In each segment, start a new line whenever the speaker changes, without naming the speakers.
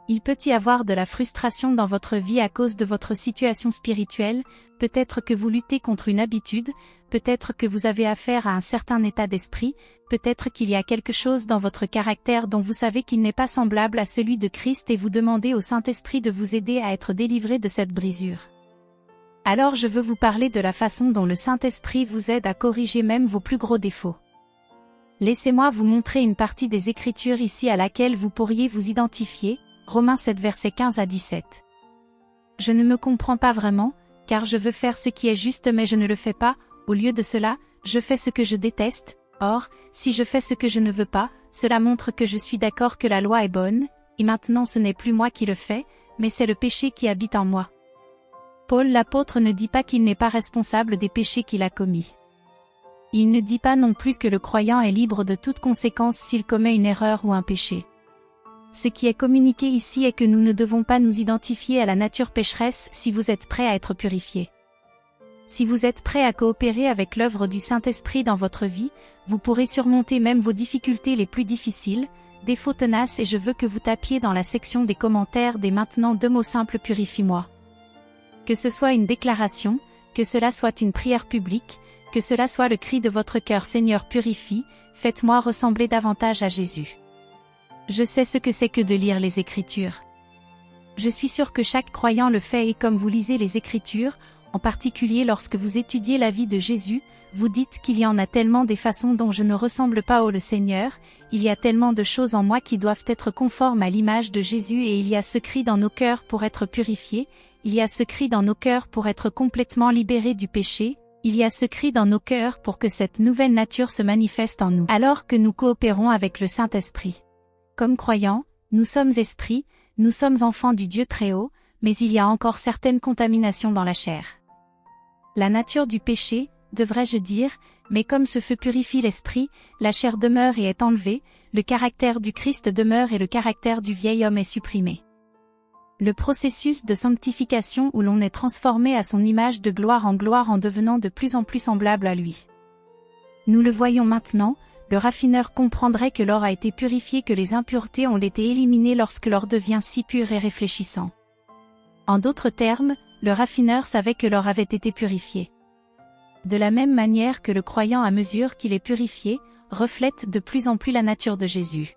Il peut y avoir de la frustration dans votre vie à cause de votre situation spirituelle, peut-être que vous luttez contre une habitude, peut-être que vous avez affaire à un certain état d'esprit, peut-être qu'il y a quelque chose dans votre caractère dont vous savez qu'il n'est pas semblable à celui de Christ et vous demandez au Saint-Esprit de vous aider à être délivré de cette brisure. Alors je veux vous parler de la façon dont le Saint-Esprit vous aide à corriger même vos plus gros défauts. Laissez-moi vous montrer une partie des Écritures ici à laquelle vous pourriez vous identifier, Romains 7 versets 15 à 17. Je ne me comprends pas vraiment, car je veux faire ce qui est juste mais je ne le fais pas, au lieu de cela, je fais ce que je déteste, or, si je fais ce que je ne veux pas, cela montre que je suis d'accord que la loi est bonne, et maintenant ce n'est plus moi qui le fais, mais c'est le péché qui habite en moi. Paul l'apôtre ne dit pas qu'il n'est pas responsable des péchés qu'il a commis. Il ne dit pas non plus que le croyant est libre de toute conséquence s'il commet une erreur ou un péché. Ce qui est communiqué ici est que nous ne devons pas nous identifier à la nature pécheresse si vous êtes prêt à être purifié. Si vous êtes prêt à coopérer avec l'œuvre du Saint-Esprit dans votre vie, vous pourrez surmonter même vos difficultés les plus difficiles, défauts tenaces et je veux que vous tapiez dans la section des commentaires dès maintenant 2 mots simples purifie-moi. Que ce soit une déclaration, que cela soit une prière publique, que cela soit le cri de votre cœur Seigneur purifie, faites-moi ressembler davantage à Jésus. Je sais ce que c'est que de lire les Écritures. Je suis sûr que chaque croyant le fait et comme vous lisez les Écritures, en particulier lorsque vous étudiez la vie de Jésus, vous dites qu'il y en a tellement des façons dont je ne ressemble pas au Seigneur, il y a tellement de choses en moi qui doivent être conformes à l'image de Jésus et il y a ce cri dans nos cœurs pour être purifiés, il y a ce cri dans nos cœurs pour être complètement libérés du péché, il y a ce cri dans nos cœurs pour que cette nouvelle nature se manifeste en nous, alors que nous coopérons avec le Saint-Esprit. Comme croyants, nous sommes esprits, nous sommes enfants du Dieu Très-Haut, mais il y a encore certaines contaminations dans la chair. La nature du péché, devrais-je dire, mais comme ce feu purifie l'esprit, la chair demeure et est enlevée, le caractère du Christ demeure et le caractère du vieil homme est supprimé. Le processus de sanctification où l'on est transformé à son image de gloire en devenant de plus en plus semblable à lui. Nous le voyons maintenant, le raffineur comprendrait que l'or a été purifié, que les impuretés ont été éliminées lorsque l'or devient si pur et réfléchissant. En d'autres termes, le raffineur savait que l'or avait été purifié. De la même manière que le croyant à mesure qu'il est purifié, reflète de plus en plus la nature de Jésus.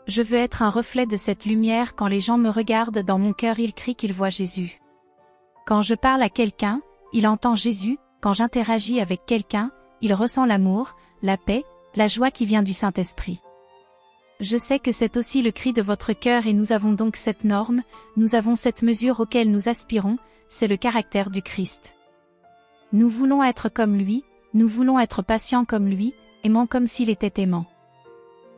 Je veux être un reflet de cette lumière quand les gens me regardent dans mon cœur ils crient qu'ils voient Jésus. Quand je parle à quelqu'un, il entend Jésus, quand j'interagis avec quelqu'un, il ressent l'amour, la paix, la joie qui vient du Saint-Esprit. Je sais que c'est aussi le cri de votre cœur et nous avons donc cette norme, nous avons cette mesure auquel nous aspirons, c'est le caractère du Christ. Nous voulons être comme lui, nous voulons être patients comme lui, aimant comme s'il était aimant.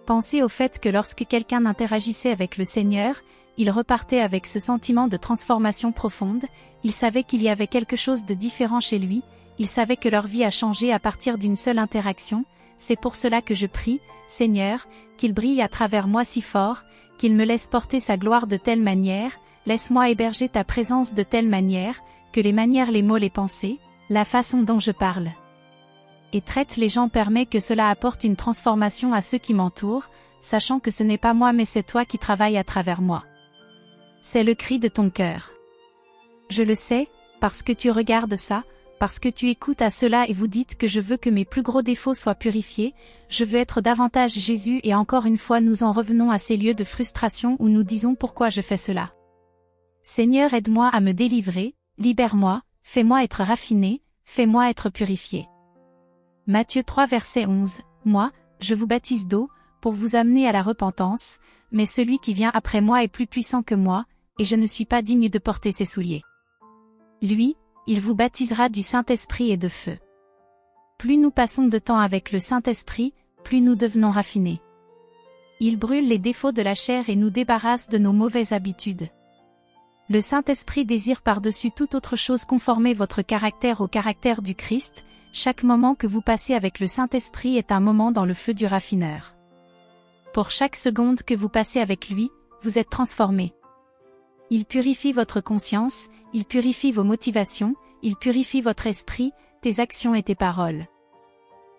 Pensez au fait que lorsque quelqu'un interagissait avec le Seigneur, il repartait avec ce sentiment de transformation profonde, il savait qu'il y avait quelque chose de différent chez lui, il savait que leur vie a changé à partir d'une seule interaction. C'est pour cela que je prie, Seigneur, qu'il brille à travers moi si fort, qu'il me laisse porter sa gloire de telle manière, laisse-moi héberger ta présence de telle manière, que les manières, les mots, les pensées, la façon dont je parle et traite les gens permet que cela apporte une transformation à ceux qui m'entourent, sachant que ce n'est pas moi mais c'est toi qui travailles à travers moi. C'est le cri de ton cœur. Je le sais, parce que tu regardes ça, parce que tu écoutes à cela et vous dites que je veux que mes plus gros défauts soient purifiés, je veux être davantage Jésus et encore une fois nous en revenons à ces lieux de frustration où nous disons pourquoi je fais cela. Seigneur aide-moi à me délivrer, libère-moi, fais-moi être raffiné, fais-moi être purifié. Matthieu 3 verset 11, moi, je vous baptise d'eau, pour vous amener à la repentance, mais celui qui vient après moi est plus puissant que moi, et je ne suis pas digne de porter ses souliers. Lui, il vous baptisera du Saint-Esprit et de feu. Plus nous passons de temps avec le Saint-Esprit, plus nous devenons raffinés. Il brûle les défauts de la chair et nous débarrasse de nos mauvaises habitudes. Le Saint-Esprit désire par-dessus toute autre chose conformer votre caractère au caractère du Christ. Chaque moment que vous passez avec le Saint-Esprit est un moment dans le feu du raffineur. Pour chaque seconde que vous passez avec lui, vous êtes transformé. Il purifie votre conscience, il purifie vos motivations, il purifie votre esprit, tes actions et tes paroles.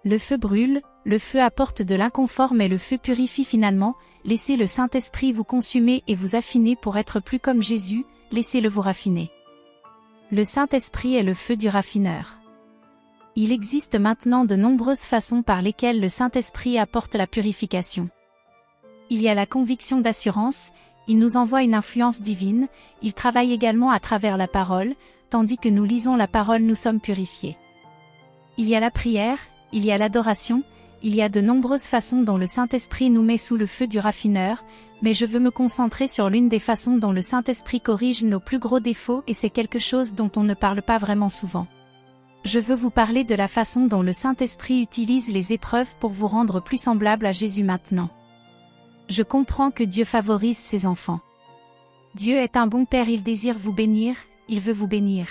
Le feu brûle, Le feu apporte de l'inconfort mais le feu purifie finalement. Laissez le Saint-Esprit vous consumer et vous affiner pour être plus comme Jésus, laissez-le vous raffiner. Le Saint-Esprit est le feu du raffineur. Il existe maintenant de nombreuses façons par lesquelles le Saint-Esprit apporte la purification. Il y a la conviction d'assurance, il nous envoie une influence divine, il travaille également à travers la parole, tandis que nous lisons la parole nous sommes purifiés. Il y a la prière, il y a l'adoration, il y a de nombreuses façons dont le Saint-Esprit nous met sous le feu du raffineur, mais je veux me concentrer sur l'une des façons dont le Saint-Esprit corrige nos plus gros défauts et c'est quelque chose dont on ne parle pas vraiment souvent. Je veux vous parler de la façon dont le Saint-Esprit utilise les épreuves pour vous rendre plus semblable à Jésus maintenant. Je comprends que Dieu favorise ses enfants. Dieu est un bon Père, il désire vous bénir, il veut vous bénir.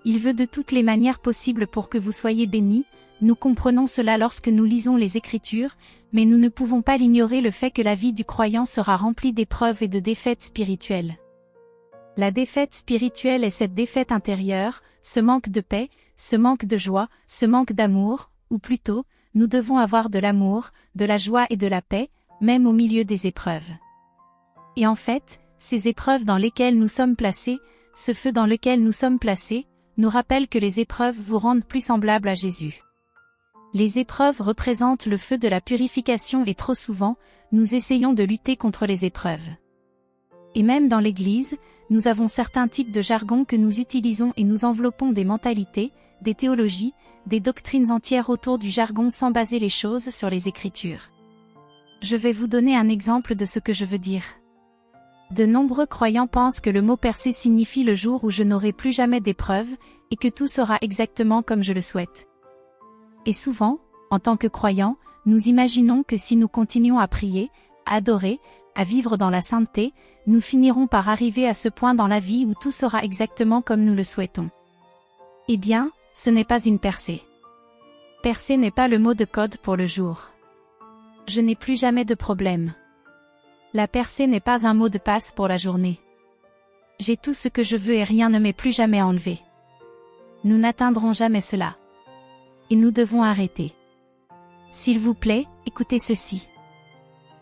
Il veut de toutes les manières possibles pour que vous soyez bénis. Nous comprenons cela lorsque nous lisons les Écritures, mais nous ne pouvons pas l'ignorer le fait que la vie du croyant sera remplie d'épreuves et de défaites spirituelles. La défaite spirituelle est cette défaite intérieure, ce manque de paix, ce manque de joie, ce manque d'amour, ou plutôt, nous devons avoir de l'amour, de la joie et de la paix, même au milieu des épreuves. Et en fait, ces épreuves dans lesquelles nous sommes placés, ce feu dans lequel nous sommes placés, nous rappelle que les épreuves vous rendent plus semblables à Jésus. Les épreuves représentent le feu de la purification et trop souvent, nous essayons de lutter contre les épreuves. Et même dans l'Église, nous avons certains types de jargon que nous utilisons et nous enveloppons des mentalités, des théologies, des doctrines entières autour du jargon sans baser les choses sur les Écritures. Je vais vous donner un exemple de ce que je veux dire. De nombreux croyants pensent que le mot percé signifie le jour où je n'aurai plus jamais d'épreuves, et que tout sera exactement comme je le souhaite. Et souvent, en tant que croyants, nous imaginons que si nous continuons à prier, à adorer, à vivre dans la sainteté, nous finirons par arriver à ce point dans la vie où tout sera exactement comme nous le souhaitons. Eh bien, ce n'est pas une percée. Percée n'est pas le mot de code pour le jour. Je n'ai plus jamais de problème. La percée n'est pas un mot de passe pour la journée. J'ai tout ce que je veux et rien ne m'est plus jamais enlevé. Nous n'atteindrons jamais cela. Et nous devons arrêter. S'il vous plaît, écoutez ceci.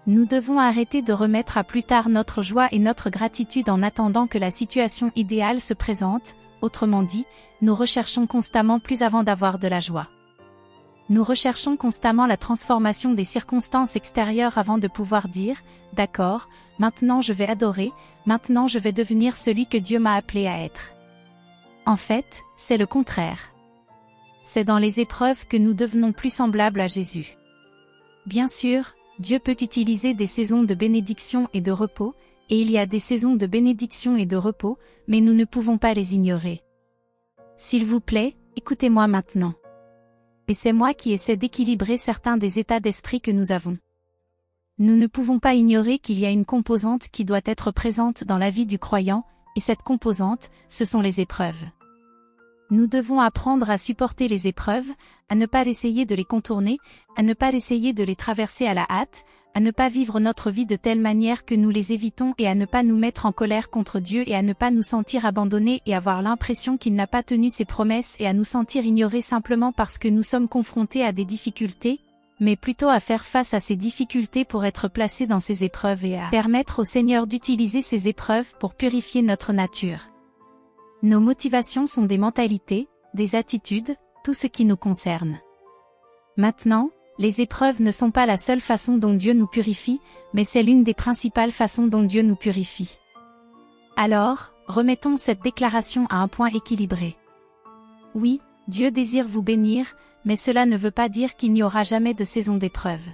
Nous devons arrêter de remettre à plus tard notre joie et notre gratitude en attendant que la situation idéale se présente, autrement dit, nous recherchons constamment plus avant d'avoir de la joie. Nous recherchons constamment la transformation des circonstances extérieures avant de pouvoir dire, d'accord, maintenant je vais adorer, maintenant je vais devenir celui que Dieu m'a appelé à être. En fait, c'est le contraire. C'est dans les épreuves que nous devenons plus semblables à Jésus. Bien sûr, Dieu peut utiliser des saisons de bénédiction et de repos, et il y a des saisons de bénédiction et de repos, mais nous ne pouvons pas les ignorer. S'il vous plaît, écoutez-moi maintenant. Et c'est moi qui essaie d'équilibrer certains des états d'esprit que nous avons. Nous ne pouvons pas ignorer qu'il y a une composante qui doit être présente dans la vie du croyant, et cette composante, ce sont les épreuves. Nous devons apprendre à supporter les épreuves, à ne pas essayer de les contourner, à ne pas essayer de les traverser à la hâte, à ne pas vivre notre vie de telle manière que nous les évitons et à ne pas nous mettre en colère contre Dieu et à ne pas nous sentir abandonnés et avoir l'impression qu'il n'a pas tenu ses promesses et à nous sentir ignorés simplement parce que nous sommes confrontés à des difficultés, mais plutôt à faire face à ces difficultés pour être placés dans ces épreuves et à permettre au Seigneur d'utiliser ces épreuves pour purifier notre nature. Nos motivations sont des mentalités, des attitudes, tout ce qui nous concerne. Maintenant, les épreuves ne sont pas la seule façon dont Dieu nous purifie, mais c'est l'une des principales façons dont Dieu nous purifie. Alors, remettons cette déclaration à un point équilibré. Oui, Dieu désire vous bénir, mais cela ne veut pas dire qu'il n'y aura jamais de saison d'épreuve.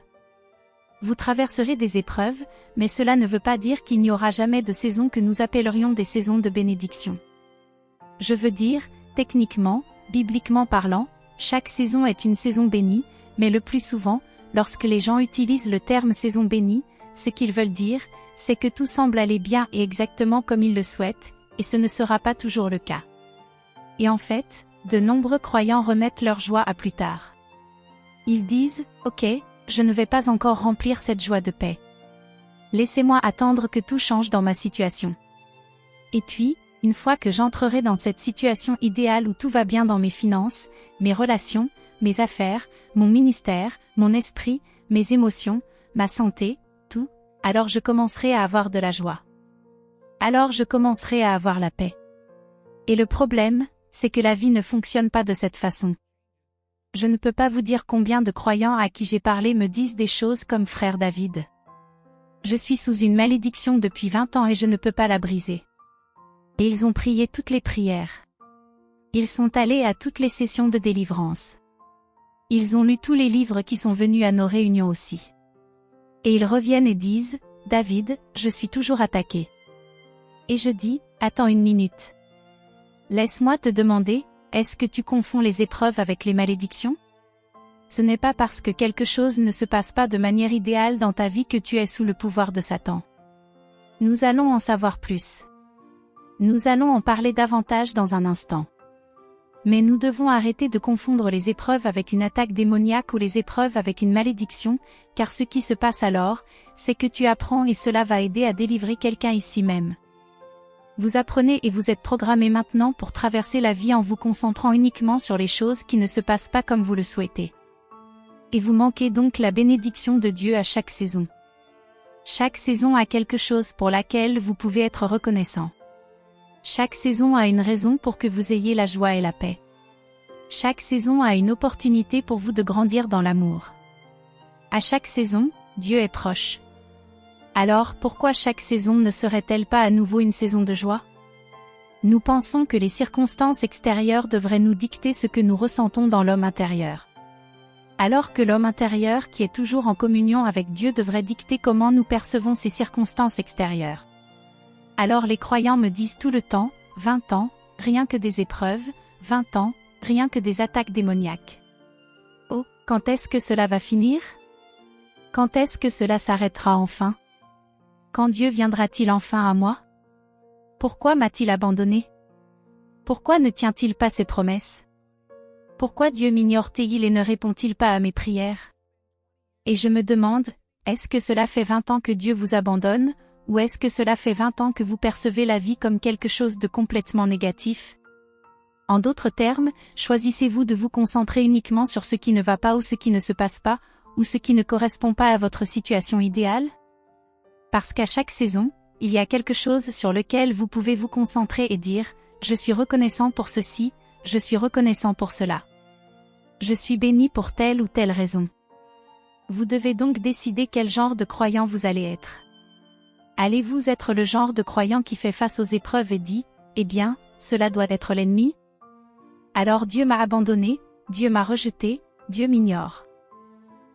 Vous traverserez des épreuves, mais cela ne veut pas dire qu'il n'y aura jamais de saison que nous appellerions des saisons de bénédiction. Je veux dire, techniquement, bibliquement parlant, chaque saison est une saison bénie, mais le plus souvent, lorsque les gens utilisent le terme saison bénie, ce qu'ils veulent dire, c'est que tout semble aller bien et exactement comme ils le souhaitent, et ce ne sera pas toujours le cas. Et en fait, de nombreux croyants remettent leur joie à plus tard. Ils disent, ok, je ne vais pas encore remplir cette joie de paix. Laissez-moi attendre que tout change dans ma situation. Et puis, une fois que j'entrerai dans cette situation idéale où tout va bien dans mes finances, mes relations, mes affaires, mon ministère, mon esprit, mes émotions, ma santé, tout, alors je commencerai à avoir de la joie. Alors je commencerai à avoir la paix. Et le problème, c'est que la vie ne fonctionne pas de cette façon. Je ne peux pas vous dire combien de croyants à qui j'ai parlé me disent des choses comme frère David. Je suis sous une malédiction depuis 20 ans et je ne peux pas la briser. Et ils ont prié toutes les prières. Ils sont allés à toutes les sessions de délivrance. Ils ont lu tous les livres qui sont venus à nos réunions aussi. Et ils reviennent et disent, « David, je suis toujours attaqué. » Et je dis, « Attends une minute. Laisse-moi te demander, est-ce que tu confonds les épreuves avec les malédictions? Ce n'est pas parce que quelque chose ne se passe pas de manière idéale dans ta vie que tu es sous le pouvoir de Satan. Nous allons en savoir plus. Nous allons en parler davantage dans un instant. Mais nous devons arrêter de confondre les épreuves avec une attaque démoniaque ou les épreuves avec une malédiction, car ce qui se passe alors, c'est que tu apprends et cela va aider à délivrer quelqu'un ici même. Vous apprenez et vous êtes programmé maintenant pour traverser la vie en vous concentrant uniquement sur les choses qui ne se passent pas comme vous le souhaitez. Et vous manquez donc la bénédiction de Dieu à chaque saison. Chaque saison a quelque chose pour laquelle vous pouvez être reconnaissant. Chaque saison a une raison pour que vous ayez la joie et la paix. Chaque saison a une opportunité pour vous de grandir dans l'amour. À chaque saison, Dieu est proche. Alors pourquoi chaque saison ne serait-elle pas à nouveau une saison de joie? Nous pensons que les circonstances extérieures devraient nous dicter ce que nous ressentons dans l'homme intérieur. Alors que l'homme intérieur qui est toujours en communion avec Dieu devrait dicter comment nous percevons ces circonstances extérieures. Alors les croyants me disent tout le temps, 20 ans, rien que des épreuves, 20 ans, rien que des attaques démoniaques. Oh, quand est-ce que cela va finir? Quand est-ce que cela s'arrêtera enfin? Quand Dieu viendra-t-il enfin à moi? Pourquoi m'a-t-il abandonné? Pourquoi ne tient-il pas ses promesses? Pourquoi Dieu m'ignore-t-il et ne répond-il pas à mes prières? Et je me demande, est-ce que cela fait 20 ans que Dieu vous abandonne, ou est-ce que cela fait 20 ans que vous percevez la vie comme quelque chose de complètement négatif? En d'autres termes, choisissez-vous de vous concentrer uniquement sur ce qui ne va pas ou ce qui ne se passe pas, ou ce qui ne correspond pas à votre situation idéale? Parce qu'à chaque saison, il y a quelque chose sur lequel vous pouvez vous concentrer et dire, je suis reconnaissant pour ceci, je suis reconnaissant pour cela. Je suis béni pour telle ou telle raison. Vous devez donc décider quel genre de croyant vous allez être. Allez-vous être le genre de croyant qui fait face aux épreuves et dit, eh bien, cela doit être l'ennemi? Alors Dieu m'a abandonné, Dieu m'a rejeté, Dieu m'ignore.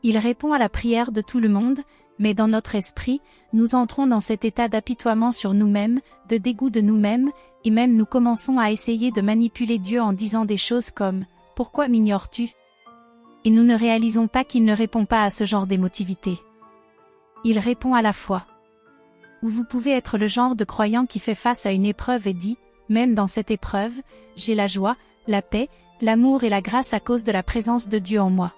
Il répond à la prière de tout le monde, mais dans notre esprit, nous entrons dans cet état d'apitoiement sur nous-mêmes, de dégoût de nous-mêmes, et même nous commençons à essayer de manipuler Dieu en disant des choses comme « Pourquoi m'ignores-tu » Et nous ne réalisons pas qu'il ne répond pas à ce genre d'émotivité. Il répond à la foi. Ou vous pouvez être le genre de croyant qui fait face à une épreuve et dit « Même dans cette épreuve, j'ai la joie, la paix, l'amour et la grâce à cause de la présence de Dieu en moi. »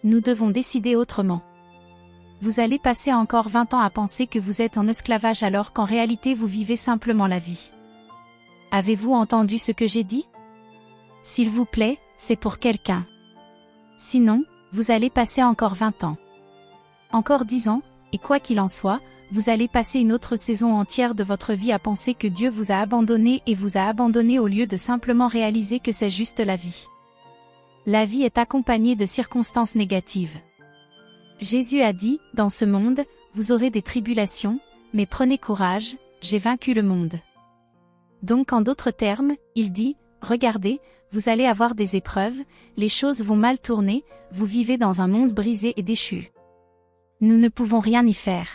Nous devons décider autrement. Vous allez passer encore 20 ans à penser que vous êtes en esclavage alors qu'en réalité vous vivez simplement la vie. Avez-vous entendu ce que j'ai dit? S'il vous plaît, c'est pour quelqu'un. Sinon, vous allez passer encore 20 ans. Encore 10 ans, et quoi qu'il en soit, vous allez passer une autre saison entière de votre vie à penser que Dieu vous a abandonné et vous a abandonné au lieu de simplement réaliser que c'est juste la vie. La vie est accompagnée de circonstances négatives. Jésus a dit, dans ce monde, vous aurez des tribulations, mais prenez courage, j'ai vaincu le monde. Donc en d'autres termes, il dit, regardez, vous allez avoir des épreuves, les choses vont mal tourner, vous vivez dans un monde brisé et déchu. Nous ne pouvons rien y faire.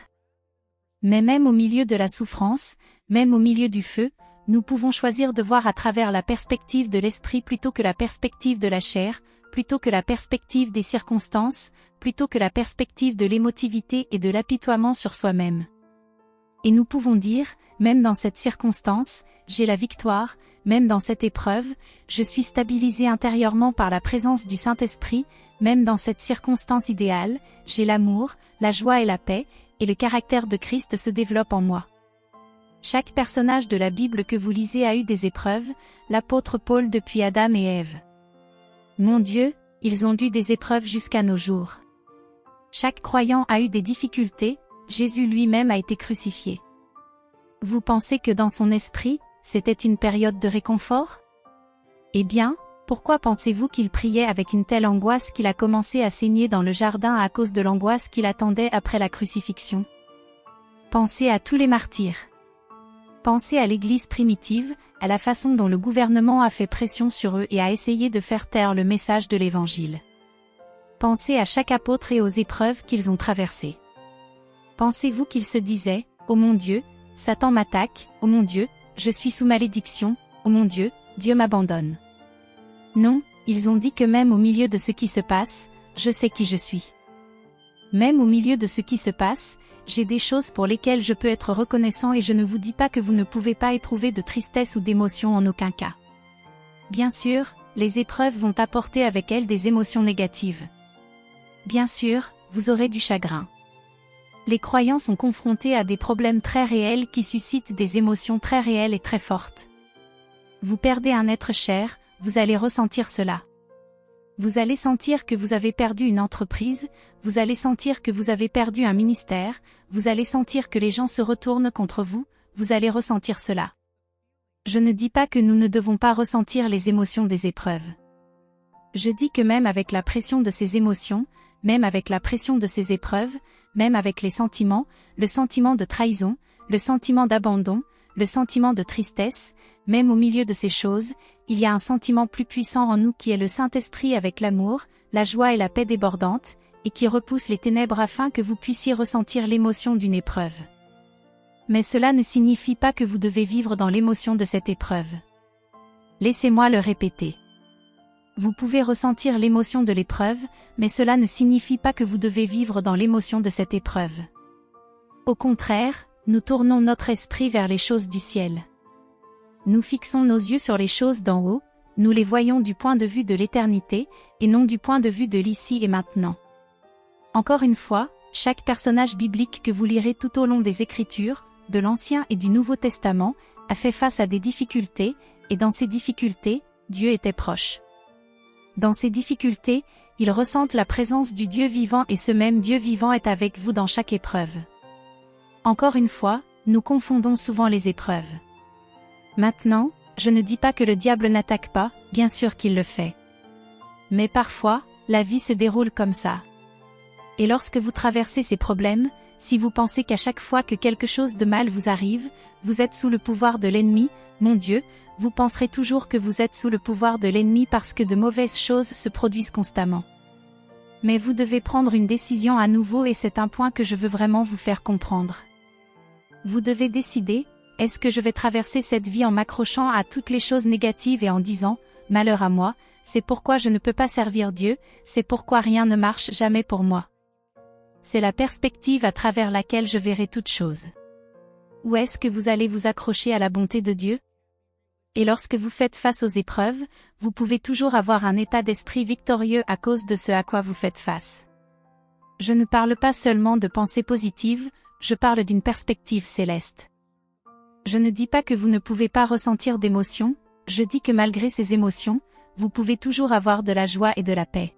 Mais même au milieu de la souffrance, même au milieu du feu, nous pouvons choisir de voir à travers la perspective de l'esprit plutôt que la perspective de la chair, plutôt que la perspective des circonstances, plutôt que la perspective de l'émotivité et de l'apitoiement sur soi-même. Et nous pouvons dire, même dans cette circonstance, j'ai la victoire, même dans cette épreuve, je suis stabilisé intérieurement par la présence du Saint-Esprit, même dans cette circonstance idéale, j'ai l'amour, la joie et la paix, et le caractère de Christ se développe en moi. Chaque personnage de la Bible que vous lisez a eu des épreuves, l'apôtre Paul depuis Adam et Ève. Mon Dieu, Ils ont eu des épreuves jusqu'à nos jours. Chaque croyant a eu des difficultés, Jésus lui-même a été crucifié. Vous pensez que dans son esprit, c'était une période de réconfort? Eh bien, pourquoi pensez-vous qu'il priait avec une telle angoisse qu'il a commencé à saigner dans le jardin à cause de l'angoisse qu'il attendait après la crucifixion? Pensez à tous les martyrs. Pensez à l'Église primitive, à la façon dont le gouvernement a fait pression sur eux et a essayé de faire taire le message de l'Évangile. Pensez à chaque apôtre et aux épreuves qu'ils ont traversées. Pensez-vous qu'ils se disaient « Oh mon Dieu, Satan m'attaque, oh mon Dieu, je suis sous malédiction, oh mon Dieu, Dieu m'abandonne ». Non, ils ont dit que même au milieu de ce qui se passe, je sais qui je suis. Même au milieu de ce qui se passe, j'ai des choses pour lesquelles je peux être reconnaissant et je ne vous dis pas que vous ne pouvez pas éprouver de tristesse ou d'émotion en aucun cas. Bien sûr, les épreuves vont apporter avec elles des émotions négatives. Bien sûr, vous aurez du chagrin. Les croyants sont confrontés à des problèmes très réels qui suscitent des émotions très réelles et très fortes. Vous perdez un être cher, vous allez ressentir cela. Vous allez sentir que vous avez perdu une entreprise, vous allez sentir que vous avez perdu un ministère, vous allez sentir que les gens se retournent contre vous, vous allez ressentir cela. Je ne dis pas que nous ne devons pas ressentir les émotions des épreuves. Je dis que même avec la pression de ces émotions, même avec la pression de ces épreuves, même avec les sentiments, le sentiment de trahison, le sentiment d'abandon, le sentiment de tristesse, même au milieu de ces choses, il y a un sentiment plus puissant en nous qui est le Saint-Esprit avec l'amour, la joie et la paix débordante, et qui repousse les ténèbres afin que vous puissiez ressentir l'émotion d'une épreuve. Mais cela ne signifie pas que vous devez vivre dans l'émotion de cette épreuve. Laissez-moi le répéter. Vous pouvez ressentir l'émotion de l'épreuve, mais cela ne signifie pas que vous devez vivre dans l'émotion de cette épreuve. Au contraire, nous tournons notre esprit vers les choses du ciel. Nous fixons nos yeux sur les choses d'en haut, nous les voyons du point de vue de l'éternité, et non du point de vue de l'ici et maintenant. Encore une fois, chaque personnage biblique que vous lirez tout au long des Écritures, de l'Ancien et du Nouveau Testament, a fait face à des difficultés, et dans ces difficultés, Dieu était proche. Dans ces difficultés, ils ressentent la présence du Dieu vivant et ce même Dieu vivant est avec vous dans chaque épreuve. Encore une fois, nous confondons souvent les épreuves. Maintenant, je ne dis pas que le diable n'attaque pas, bien sûr qu'il le fait. Mais parfois, la vie se déroule comme ça. Et lorsque vous traversez ces problèmes, si vous pensez qu'à chaque fois que quelque chose de mal vous arrive, vous êtes sous le pouvoir de l'ennemi, mon Dieu, vous penserez toujours que vous êtes sous le pouvoir de l'ennemi parce que de mauvaises choses se produisent constamment. Mais vous devez prendre une décision à nouveau et c'est un point que je veux vraiment vous faire comprendre. Vous devez décider, est-ce que je vais traverser cette vie en m'accrochant à toutes les choses négatives et en disant, malheur à moi, c'est pourquoi je ne peux pas servir Dieu, c'est pourquoi rien ne marche jamais pour moi. C'est la perspective à travers laquelle je verrai toutes choses. Ou est-ce que vous allez vous accrocher à la bonté de Dieu? Et lorsque vous faites face aux épreuves, vous pouvez toujours avoir un état d'esprit victorieux à cause de ce à quoi vous faites face. Je ne parle pas seulement de pensée positive, je parle d'une perspective céleste. Je ne dis pas que vous ne pouvez pas ressentir d'émotions, je dis que malgré ces émotions, vous pouvez toujours avoir de la joie et de la paix.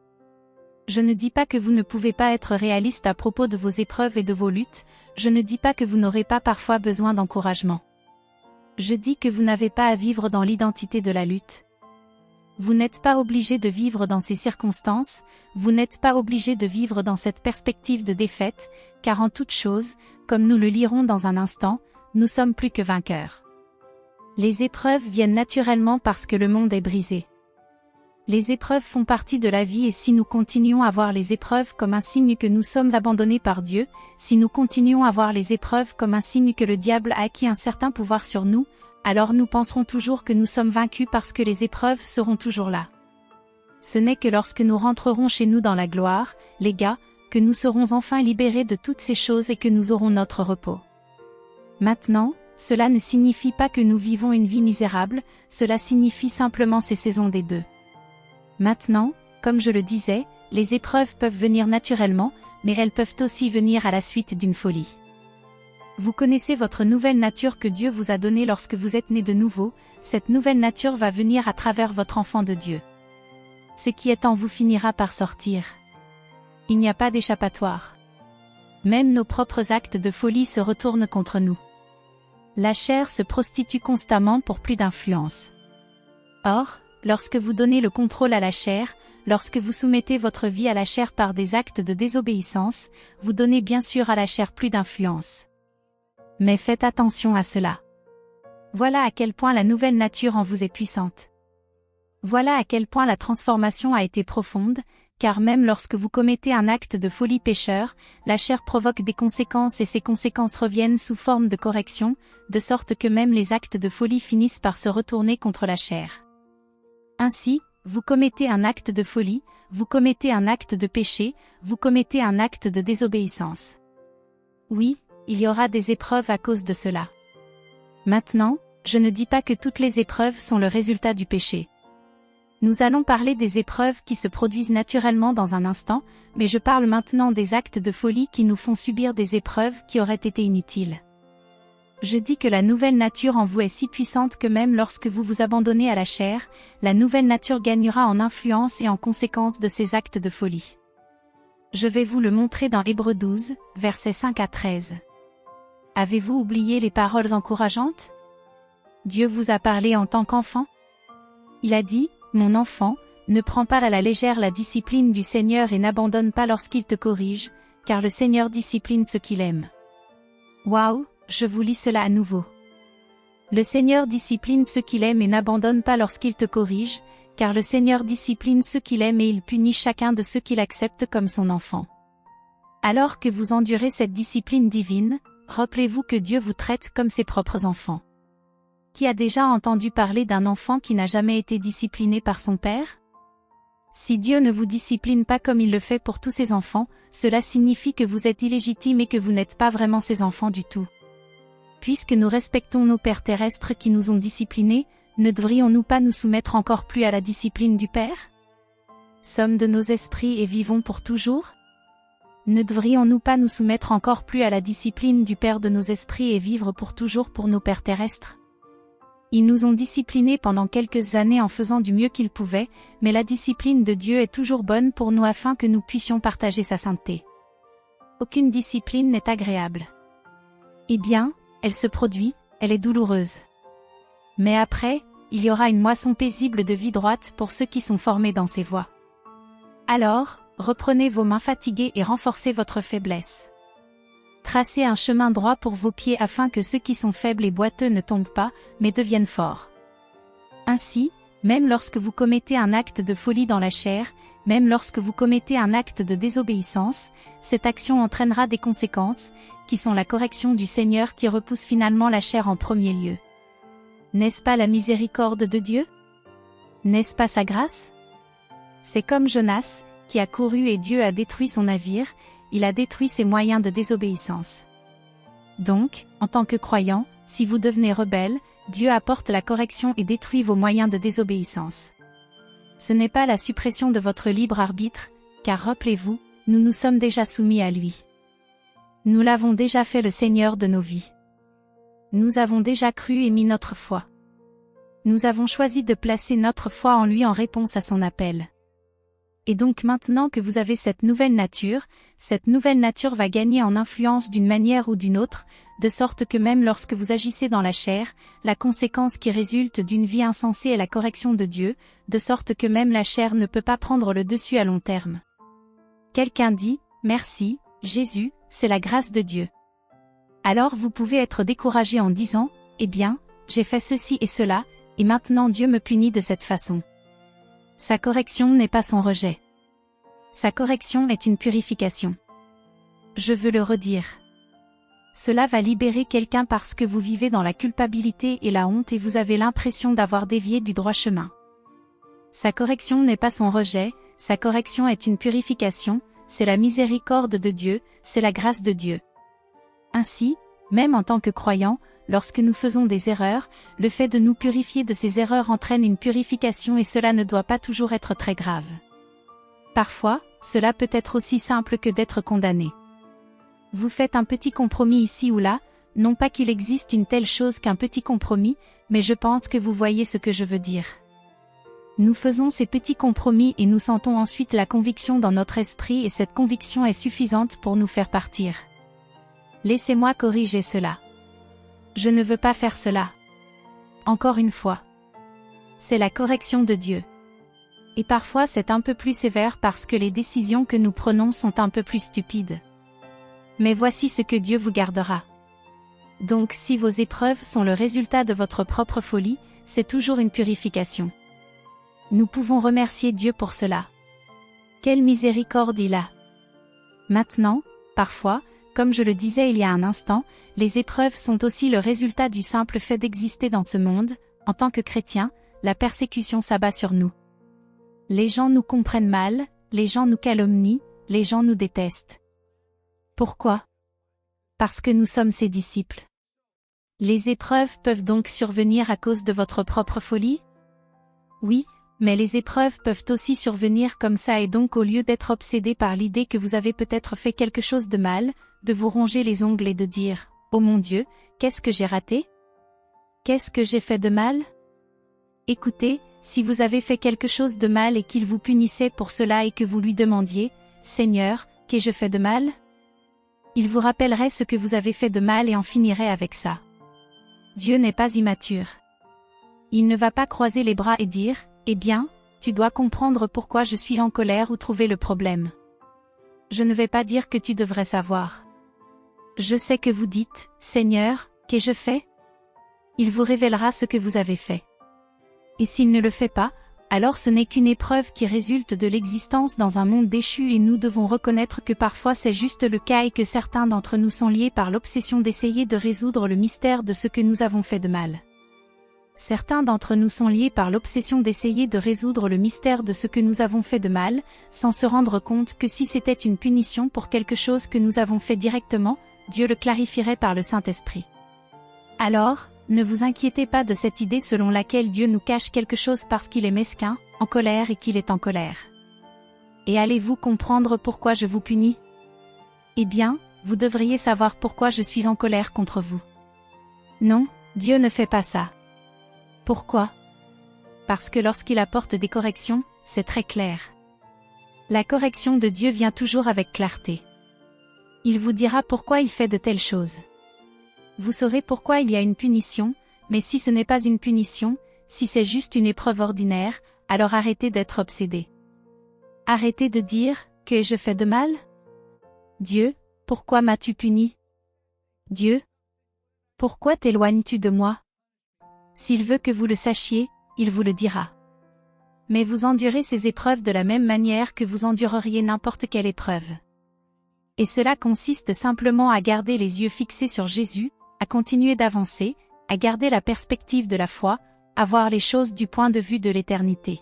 Je ne dis pas que vous ne pouvez pas être réaliste à propos de vos épreuves et de vos luttes, je ne dis pas que vous n'aurez pas parfois besoin d'encouragement. Je dis que vous n'avez pas à vivre dans l'identité de la lutte. Vous n'êtes pas obligé de vivre dans ces circonstances, vous n'êtes pas obligé de vivre dans cette perspective de défaite, car en toute chose, comme nous le lirons dans un instant, nous sommes plus que vainqueurs. Les épreuves viennent naturellement parce que le monde est brisé. Les épreuves font partie de la vie et si nous continuons à voir les épreuves comme un signe que nous sommes abandonnés par Dieu, si nous continuons à voir les épreuves comme un signe que le diable a acquis un certain pouvoir sur nous, alors nous penserons toujours que nous sommes vaincus parce que les épreuves seront toujours là. Ce n'est que lorsque nous rentrerons chez nous dans la gloire, les gars, que nous serons enfin libérés de toutes ces choses et que nous aurons notre repos. Maintenant, cela ne signifie pas que nous vivons une vie misérable, cela signifie simplement ces saisons des deux. Maintenant, comme je le disais, les épreuves peuvent venir naturellement, mais elles peuvent aussi venir à la suite d'une folie. Vous connaissez votre nouvelle nature que Dieu vous a donnée lorsque vous êtes né de nouveau, cette nouvelle nature va venir à travers votre enfant de Dieu. ce qui est en vous finira par sortir. Il n'y a pas d'échappatoire. Même nos propres actes de folie se retournent contre nous. La chair se prostitue constamment pour plus d'influence. Or, lorsque vous donnez le contrôle à la chair, lorsque vous soumettez votre vie à la chair par des actes de désobéissance, vous donnez bien sûr à la chair plus d'influence. Mais faites attention à cela. Voilà à quel point la nouvelle nature en vous est puissante. Voilà à quel point la transformation a été profonde, car même lorsque vous commettez un acte de folie pécheur, la chair provoque des conséquences et ces conséquences reviennent sous forme de correction, de sorte que même les actes de folie finissent par se retourner contre la chair. Ainsi, vous commettez un acte de folie, vous commettez un acte de péché, vous commettez un acte de désobéissance. Oui, il y aura des épreuves à cause de cela. Maintenant, je ne dis pas que toutes les épreuves sont le résultat du péché. Nous allons parler des épreuves qui se produisent naturellement dans un instant, mais je parle maintenant des actes de folie qui nous font subir des épreuves qui auraient été inutiles. Je dis que la nouvelle nature en vous est si puissante que même lorsque vous vous abandonnez à la chair, la nouvelle nature gagnera en influence et en conséquence de ces actes de folie. Je vais vous le montrer dans Hébreux 12, versets 5 à 13. Avez-vous oublié les paroles encourageantes? Dieu vous a parlé en tant qu'enfant? Il a dit, « Mon enfant, ne prends pas à la légère la discipline du Seigneur et n'abandonne pas lorsqu'il te corrige, car le Seigneur discipline ceux qu'il aime. » Waouh, je vous lis cela à nouveau. Le Seigneur discipline ceux qu'il aime et n'abandonne pas lorsqu'il te corrige, car le Seigneur discipline ceux qu'il aime et il punit chacun de ceux qu'il accepte comme son enfant. Alors que vous endurez cette discipline divine, rappelez-vous que Dieu vous traite comme ses propres enfants. Qui a déjà entendu parler d'un enfant qui n'a jamais été discipliné par son père? Si Dieu ne vous discipline pas comme il le fait pour tous ses enfants, cela signifie que vous êtes illégitime et que vous n'êtes pas vraiment ses enfants du tout. Puisque nous respectons nos pères terrestres qui nous ont disciplinés, ne devrions-nous pas nous soumettre encore plus à la discipline du Père? Sommes de nos esprits et vivons pour toujours? Ne devrions-nous pas nous soumettre encore plus à la discipline du Père de nos esprits et vivre pour toujours pour nos pères terrestres? Ils nous ont disciplinés pendant quelques années en faisant du mieux qu'ils pouvaient, mais la discipline de Dieu est toujours bonne pour nous afin que nous puissions partager sa sainteté. Aucune discipline n'est agréable. Eh bien, elle se produit, elle est douloureuse. Mais après, il y aura une moisson paisible de vie droite pour ceux qui sont formés dans ses voies. Alors, reprenez vos mains fatiguées et renforcez votre faiblesse. Tracez un chemin droit pour vos pieds afin que ceux qui sont faibles et boiteux ne tombent pas, mais deviennent forts. Ainsi, même lorsque vous commettez un acte de folie dans la chair, même lorsque vous commettez un acte de désobéissance, cette action entraînera des conséquences, qui sont la correction du Seigneur qui repousse finalement la chair en premier lieu. N'est-ce pas la miséricorde de Dieu? N'est-ce pas sa grâce? C'est comme Jonas, qui a couru et Dieu a détruit son navire, il a détruit ses moyens de désobéissance. Donc, en tant que croyant, si vous devenez rebelle, Dieu apporte la correction et détruit vos moyens de désobéissance. Ce n'est pas la suppression de votre libre arbitre, car rappelez-vous, nous nous sommes déjà soumis à lui. Nous l'avons déjà fait le Seigneur de nos vies. Nous avons déjà cru et mis notre foi. Nous avons choisi de placer notre foi en lui en réponse à son appel. Et donc maintenant que vous avez cette nouvelle nature va gagner en influence d'une manière ou d'une autre, de sorte que même lorsque vous agissez dans la chair, la conséquence qui résulte d'une vie insensée est la correction de Dieu, de sorte que même la chair ne peut pas prendre le dessus à long terme. Quelqu'un dit, « Merci, Jésus, c'est la grâce de Dieu. » Alors vous pouvez être découragé en disant, « Eh bien, j'ai fait ceci et cela, et maintenant Dieu me punit de cette façon. » Sa correction n'est pas son rejet. Sa correction est une purification. Je veux le redire. Cela va libérer quelqu'un parce que vous vivez dans la culpabilité et la honte et vous avez l'impression d'avoir dévié du droit chemin. Sa correction n'est pas son rejet, sa correction est une purification, c'est la miséricorde de Dieu, c'est la grâce de Dieu. Ainsi, même en tant que croyants, lorsque nous faisons des erreurs, le fait de nous purifier de ces erreurs entraîne une purification et cela ne doit pas toujours être très grave. Parfois, cela peut être aussi simple que d'être condamné. Vous faites un petit compromis ici ou là, non pas qu'il existe une telle chose qu'un petit compromis, mais je pense que vous voyez ce que je veux dire. Nous faisons ces petits compromis et nous sentons ensuite la conviction dans notre esprit et cette conviction est suffisante pour nous faire partir. Laissez-moi corriger cela. Je ne veux pas faire cela. Encore une fois. C'est la correction de Dieu. Et parfois c'est un peu plus sévère parce que les décisions que nous prenons sont un peu plus stupides. Mais voici ce que Dieu vous gardera. Donc si vos épreuves sont le résultat de votre propre folie, c'est toujours une purification. Nous pouvons remercier Dieu pour cela. Quelle miséricorde il a. Maintenant, parfois, comme je le disais il y a un instant, les épreuves sont aussi le résultat du simple fait d'exister dans ce monde. En tant que chrétiens, la persécution s'abat sur nous. Les gens nous comprennent mal, les gens nous calomnient, les gens nous détestent. Pourquoi? Parce que nous sommes ses disciples. Les épreuves peuvent donc survenir à cause de votre propre folie? Oui, mais les épreuves peuvent aussi survenir comme ça et donc au lieu d'être obsédé par l'idée que vous avez peut-être fait quelque chose de mal, de vous ronger les ongles et de dire « Oh mon Dieu, qu'est-ce que j'ai raté? Qu'est-ce que j'ai fait de mal ?» Écoutez, si vous avez fait quelque chose de mal et qu'il vous punissait pour cela et que vous lui demandiez « Seigneur, qu'ai-je fait de mal ?» il vous rappellerait ce que vous avez fait de mal et en finirait avec ça. Dieu n'est pas immature. Il ne va pas croiser les bras et dire « Eh bien, tu dois comprendre pourquoi je suis en colère ou trouver le problème. » Je ne vais pas dire que tu devrais savoir. Je sais que vous dites « Seigneur, qu'ai-je fait ?» Il vous révélera ce que vous avez fait. Et s'il ne le fait pas, alors ce n'est qu'une épreuve qui résulte de l'existence dans un monde déchu et nous devons reconnaître que parfois c'est juste le cas et que certains d'entre nous sont liés par l'obsession d'essayer de résoudre le mystère de ce que nous avons fait de mal. Certains d'entre nous sont liés par l'obsession d'essayer de résoudre le mystère de ce que nous avons fait de mal, sans se rendre compte que si c'était une punition pour quelque chose que nous avons fait directement, Dieu le clarifierait par le Saint-Esprit. Alors, ne vous inquiétez pas de cette idée selon laquelle Dieu nous cache quelque chose parce qu'il est mesquin, en colère et qu'il est en colère. Et allez-vous comprendre pourquoi je vous punis? Eh bien, vous devriez savoir pourquoi je suis en colère contre vous. Non, Dieu ne fait pas ça. Pourquoi? Parce que lorsqu'il apporte des corrections, c'est très clair. La correction de Dieu vient toujours avec clarté. Il vous dira pourquoi il fait de telles choses. Vous saurez pourquoi il y a une punition, mais si ce n'est pas une punition, si c'est juste une épreuve ordinaire, alors arrêtez d'être obsédé. Arrêtez de dire « Que ai-je fait de mal ?» Dieu, pourquoi m'as-tu puni? Dieu, pourquoi t'éloignes-tu de moi? S'il veut que vous le sachiez, il vous le dira. Mais vous endurez ces épreuves de la même manière que vous endureriez n'importe quelle épreuve. Et cela consiste simplement à garder les yeux fixés sur Jésus, à continuer d'avancer, à garder la perspective de la foi, à voir les choses du point de vue de l'éternité.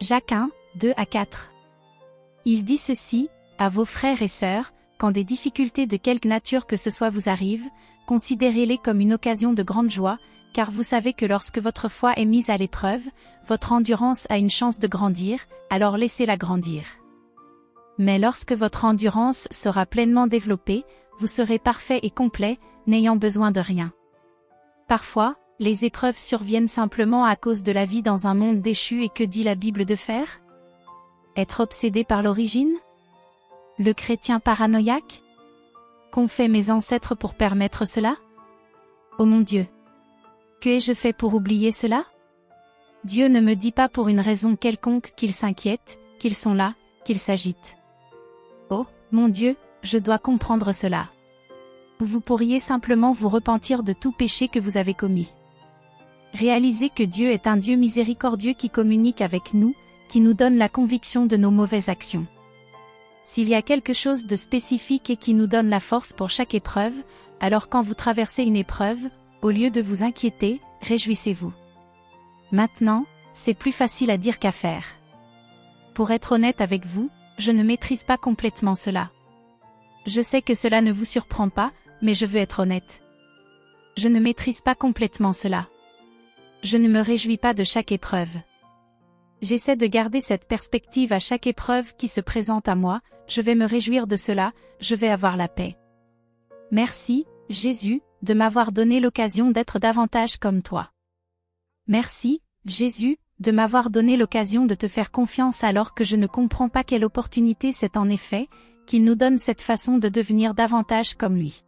Jacques 1, 2-4. Il dit ceci, à vos frères et sœurs, quand des difficultés de quelque nature que ce soit vous arrivent, considérez-les comme une occasion de grande joie, car vous savez que lorsque votre foi est mise à l'épreuve, votre endurance a une chance de grandir, alors laissez-la grandir. Mais lorsque votre endurance sera pleinement développée, vous serez parfait et complet, n'ayant besoin de rien. Parfois, les épreuves surviennent simplement à cause de la vie dans un monde déchu et que dit la Bible de faire? Être obsédé par l'origine? Le chrétien paranoïaque? Qu'ont fait mes ancêtres pour permettre cela? Oh mon Dieu! Que ai-je fait pour oublier cela? Dieu ne me dit pas pour une raison quelconque qu'ils s'inquiètent, qu'ils sont là, qu'ils s'agitent. Oh, mon Dieu, je dois comprendre cela. Vous pourriez simplement vous repentir de tout péché que vous avez commis. Réalisez que Dieu est un Dieu miséricordieux qui communique avec nous, qui nous donne la conviction de nos mauvaises actions. S'il y a quelque chose de spécifique et qui nous donne la force pour chaque épreuve, alors quand vous traversez une épreuve, au lieu de vous inquiéter, réjouissez-vous. Maintenant, c'est plus facile à dire qu'à faire. Pour être honnête avec vous, je ne maîtrise pas complètement cela. Je sais que cela ne vous surprend pas, mais je veux être honnête. Je ne maîtrise pas complètement cela. Je ne me réjouis pas de chaque épreuve. J'essaie de garder cette perspective à chaque épreuve qui se présente à moi, je vais me réjouir de cela, je vais avoir la paix. Merci, Jésus, de m'avoir donné l'occasion d'être davantage comme toi. Merci, Jésus, de m'avoir donné l'occasion de te faire confiance alors que je ne comprends pas quelle opportunité c'est en effet, qu'il nous donne cette façon de devenir davantage comme lui.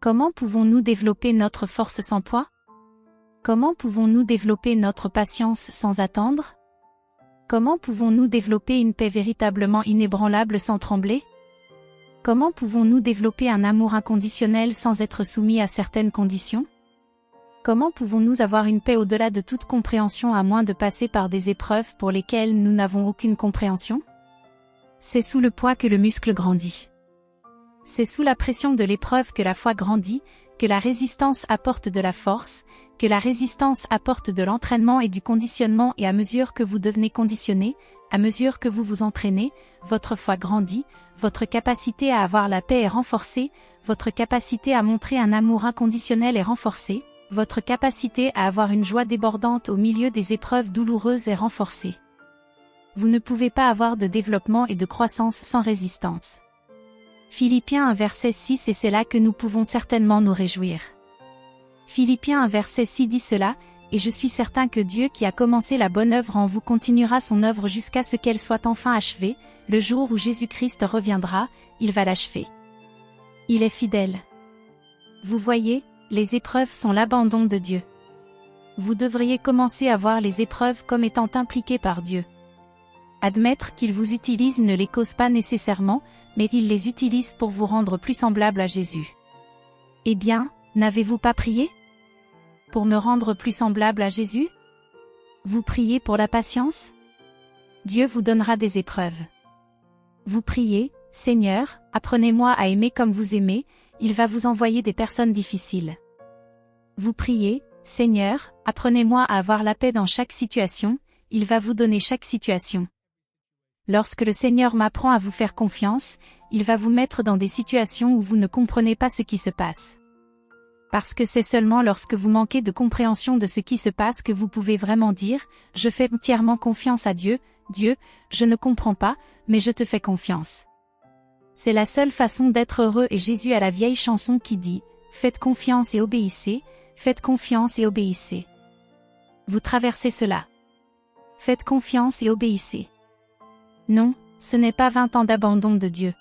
Comment pouvons-nous développer notre force sans poids? Comment pouvons-nous développer notre patience sans attendre? Comment pouvons-nous développer une paix véritablement inébranlable sans trembler? Comment pouvons-nous développer un amour inconditionnel sans être soumis à certaines conditions? Comment pouvons-nous avoir une paix au-delà de toute compréhension à moins de passer par des épreuves pour lesquelles nous n'avons aucune compréhension? C'est sous le poids que le muscle grandit. C'est sous la pression de l'épreuve que la foi grandit, que la résistance apporte de la force, que la résistance apporte de l'entraînement et du conditionnement, et à mesure que vous devenez conditionné, à mesure que vous vous entraînez, votre foi grandit, votre capacité à avoir la paix est renforcée, votre capacité à montrer un amour inconditionnel est renforcée, votre capacité à avoir une joie débordante au milieu des épreuves douloureuses est renforcée. Vous ne pouvez pas avoir de développement et de croissance sans résistance. Philippiens 1 verset 6, et c'est là que nous pouvons certainement nous réjouir. Philippiens 1 verset 6 dit cela, et je suis certain que Dieu qui a commencé la bonne œuvre en vous continuera son œuvre jusqu'à ce qu'elle soit enfin achevée, le jour où Jésus-Christ reviendra, il va l'achever. Il est fidèle. Vous voyez, les épreuves sont l'abandon de Dieu. Vous devriez commencer à voir les épreuves comme étant impliquées par Dieu. Admettre qu'il vous utilise ne les cause pas nécessairement, mais il les utilise pour vous rendre plus semblable à Jésus. Eh bien, n'avez-vous pas prié? Pour me rendre plus semblable à Jésus? Vous priez pour la patience? Dieu vous donnera des épreuves. Vous priez, Seigneur, apprenez-moi à aimer comme vous aimez, il va vous envoyer des personnes difficiles. Vous priez, Seigneur, apprenez-moi à avoir la paix dans chaque situation, il va vous donner chaque situation. Lorsque le Seigneur m'apprend à vous faire confiance, il va vous mettre dans des situations où vous ne comprenez pas ce qui se passe. Parce que c'est seulement lorsque vous manquez de compréhension de ce qui se passe que vous pouvez vraiment dire « Je fais entièrement confiance à Dieu, Dieu, je ne comprends pas, mais je te fais confiance ». C'est la seule façon d'être heureux, et Jésus a la vieille chanson qui dit « Faites confiance et obéissez, faites confiance et obéissez ». Vous traversez cela. Faites confiance et obéissez. Non, ce n'est pas 20 ans d'abandon de Dieu.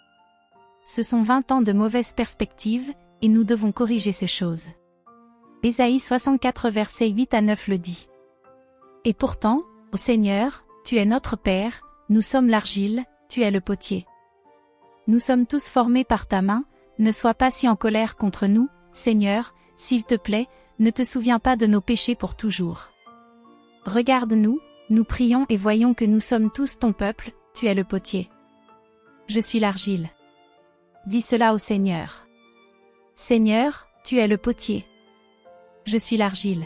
Ce sont 20 ans de mauvaise perspective, et nous devons corriger ces choses. Ésaïe 64 versets 8 à 9 le dit. Et pourtant, ô Seigneur, tu es notre Père, nous sommes l'argile, tu es le potier. Nous sommes tous formés par ta main, ne sois pas si en colère contre nous, Seigneur, s'il te plaît, ne te souviens pas de nos péchés pour toujours. Regarde-nous, nous prions et voyons que nous sommes tous ton peuple, tu es le potier. Je suis l'argile. Dis cela au Seigneur. Seigneur, tu es le potier. Je suis l'argile.